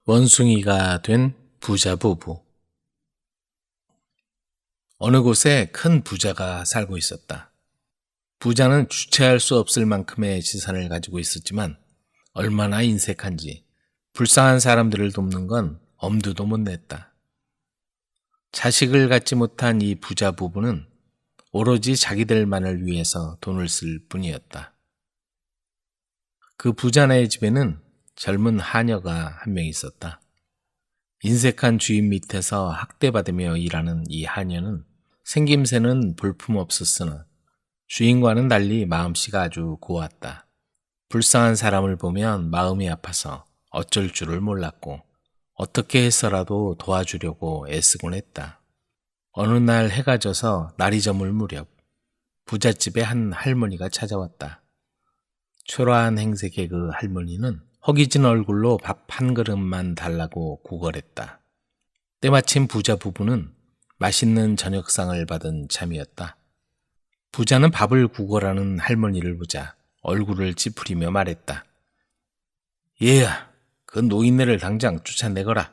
A: 원숭이가 된 부자 부부. 어느 곳에 큰 부자가 살고 있었다. 부자는 주체할 수 없을 만큼의 재산을 가지고 있었지만 얼마나 인색한지 불쌍한 사람들을 돕는 건 엄두도 못 냈다. 자식을 갖지 못한 이 부자 부부는 오로지 자기들만을 위해서 돈을 쓸 뿐이었다. 그 부자네의 집에는 젊은 하녀가 한 명 있었다. 인색한 주인 밑에서 학대받으며 일하는 이 하녀는 생김새는 볼품없었으나 주인과는 달리 마음씨가 아주 고왔다. 불쌍한 사람을 보면 마음이 아파서 어쩔 줄을 몰랐고 어떻게 해서라도 도와주려고 애쓰곤 했다. 어느 날 해가 져서 날이 저물 무렵 부잣집에 한 할머니가 찾아왔다. 초라한 행색의 그 할머니는 허기진 얼굴로 밥 한 그릇만 달라고 구걸했다. 때마침 부자 부부는 맛있는 저녁상을 받은 참이었다. 부자는 밥을 구걸하는 할머니를 보자 얼굴을 찌푸리며 말했다. 얘야, 그 노인네를 당장 쫓아내거라.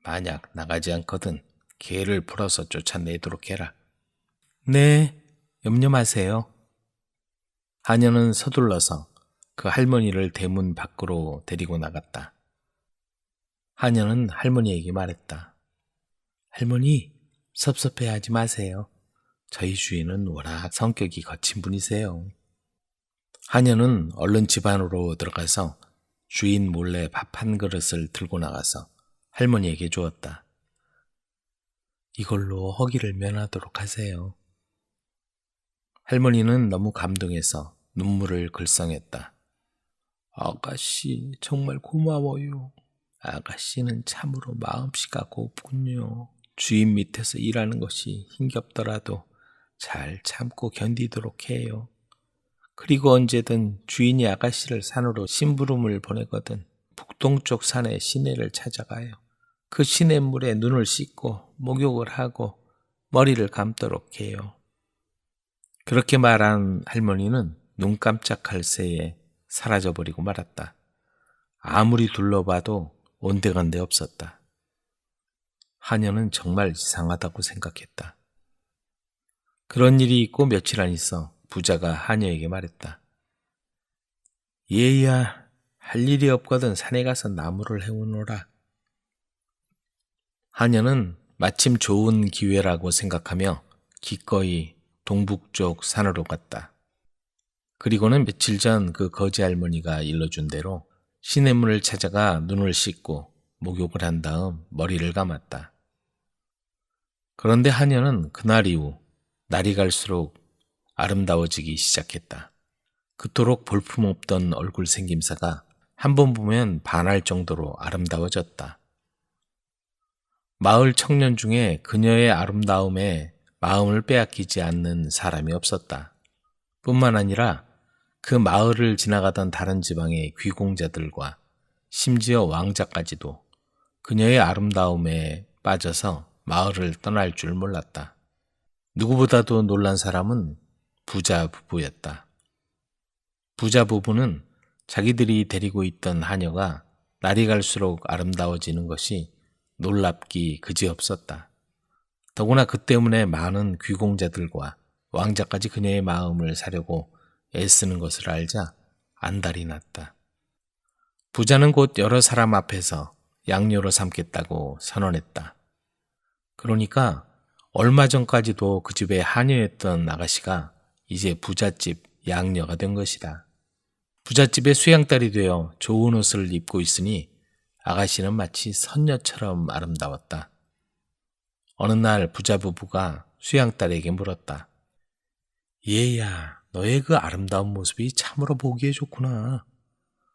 A: 만약 나가지 않거든 개를 풀어서 쫓아내도록 해라. 네, 염려 마세요. 하녀는 서둘러서 그 할머니를 대문 밖으로 데리고 나갔다. 하녀는 할머니에게 말했다. 할머니, 섭섭해하지 마세요. 저희 주인은 워낙 성격이 거친 분이세요. 하녀는 얼른 집 안으로 들어가서 주인 몰래 밥 한 그릇을 들고 나가서 할머니에게 주었다. 이걸로 허기를 면하도록 하세요. 할머니는 너무 감동해서 눈물을 글썽했다. 아가씨, 정말 고마워요. 아가씨는 참으로 마음씨가 곱군요. 주인 밑에서 일하는 것이 힘겹더라도 잘 참고 견디도록 해요. 그리고 언제든 주인이 아가씨를 산으로 심부름을 보내거든 북동쪽 산의 시내를 찾아가요. 그 시냇물에 눈을 씻고 목욕을 하고 머리를 감도록 해요. 그렇게 말한 할머니는 눈 깜짝할 새에 사라져버리고 말았다. 아무리 둘러봐도 온데간데 없었다. 하녀는 정말 이상하다고 생각했다. 그런 일이 있고 며칠 안 있어 부자가 하녀에게 말했다. 얘야, 할 일이 없거든 산에 가서 나무를 해오너라. 하녀는 마침 좋은 기회라고 생각하며 기꺼이 동북쪽 산으로 갔다. 그리고는 며칠 전 그 거지 할머니가 일러준 대로 시냇물을 찾아가 눈을 씻고 목욕을 한 다음 머리를 감았다. 그런데 하녀는 그날 이후 날이 갈수록 아름다워지기 시작했다. 그토록 볼품없던 얼굴 생김새가 한 번 보면 반할 정도로 아름다워졌다. 마을 청년 중에 그녀의 아름다움에 마음을 빼앗기지 않는 사람이 없었다. 뿐만 아니라 그 마을을 지나가던 다른 지방의 귀공자들과 심지어 왕자까지도 그녀의 아름다움에 빠져서 마을을 떠날 줄 몰랐다. 누구보다도 놀란 사람은 부자 부부였다. 부자 부부는 자기들이 데리고 있던 하녀가 날이 갈수록 아름다워지는 것이 놀랍기 그지없었다. 더구나 그 때문에 많은 귀공자들과 왕자까지 그녀의 마음을 사려고 애쓰는 것을 알자 안달이 났다. 부자는 곧 여러 사람 앞에서 양녀로 삼겠다고 선언했다. 그러니까 얼마 전까지도 그 집에 하녀였던 아가씨가 이제 부잣집 양녀가 된 것이다. 부잣집의 수양딸이 되어 좋은 옷을 입고 있으니 아가씨는 마치 선녀처럼 아름다웠다. 어느 날 부자 부부가 수양딸에게 물었다. 얘야, 너의 그 아름다운 모습이 참으로 보기에 좋구나.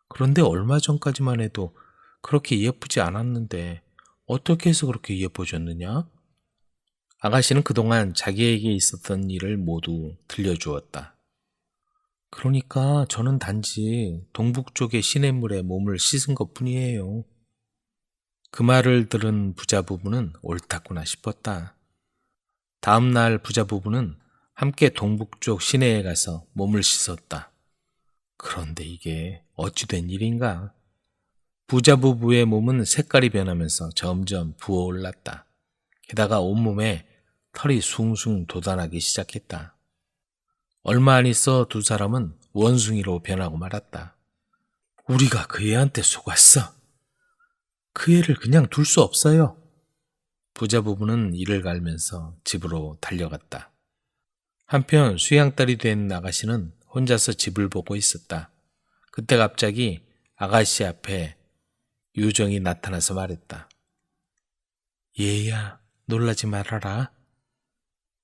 A: 그런데 얼마 전까지만 해도 그렇게 예쁘지 않았는데 어떻게 해서 그렇게 예뻐졌느냐? 아가씨는 그동안 자기에게 있었던 일을 모두 들려주었다. 그러니까 저는 단지 동북쪽의 시냇물에 몸을 씻은 것뿐이에요. 그 말을 들은 부자 부부는 옳았구나 싶었다. 다음 날 부자 부부는 함께 동북쪽 시내에 가서 몸을 씻었다. 그런데 이게 어찌된 일인가? 부자 부부의 몸은 색깔이 변하면서 점점 부어올랐다. 게다가 온몸에 털이 숭숭 돋아나기 시작했다. 얼마 안 있어 두 사람은 원숭이로 변하고 말았다. 우리가 그 애한테 속았어. 그 애를 그냥 둘 수 없어요. 부자 부부는 이를 갈면서 집으로 달려갔다. 한편 수양딸이 된 아가씨는 혼자서 집을 보고 있었다. 그때 갑자기 아가씨 앞에 유정이 나타나서 말했다. 얘야, 놀라지 말아라.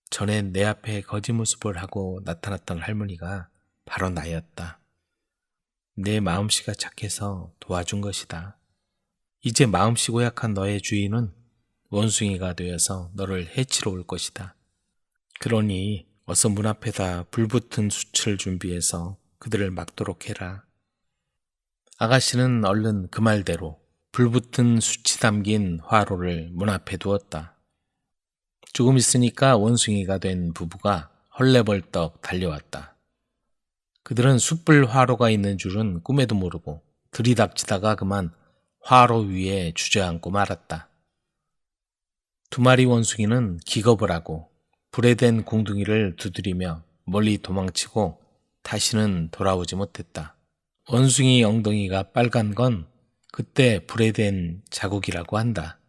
A: 전엔 내 앞에 거지 모습을 하고 나타났던 할머니가 바로 나였다. 내 마음씨가 착해서 도와준 것이다. 이제 마음씨 고약한 너의 주인은 원숭이가 되어서 너를 해치러 올 것이다. 그러니 어서 문 앞에다 불붙은 숯을 준비해서 그들을 막도록 해라. 아가씨는 얼른 그 말대로 불붙은 숯이 담긴 화로를 문 앞에 두었다. 조금 있으니까 원숭이가 된 부부가 헐레벌떡 달려왔다. 그들은 숯불 화로가 있는 줄은 꿈에도 모르고 들이닥치다가 그만 화로 위에 주저앉고 말았다. 두 마리 원숭이는 기겁을 하고 불에 댄 공둥이를 두드리며 멀리 도망치고 다시는 돌아오지 못했다. 원숭이 엉덩이가 빨간 건 그때 불에 댄 자국이라고 한다.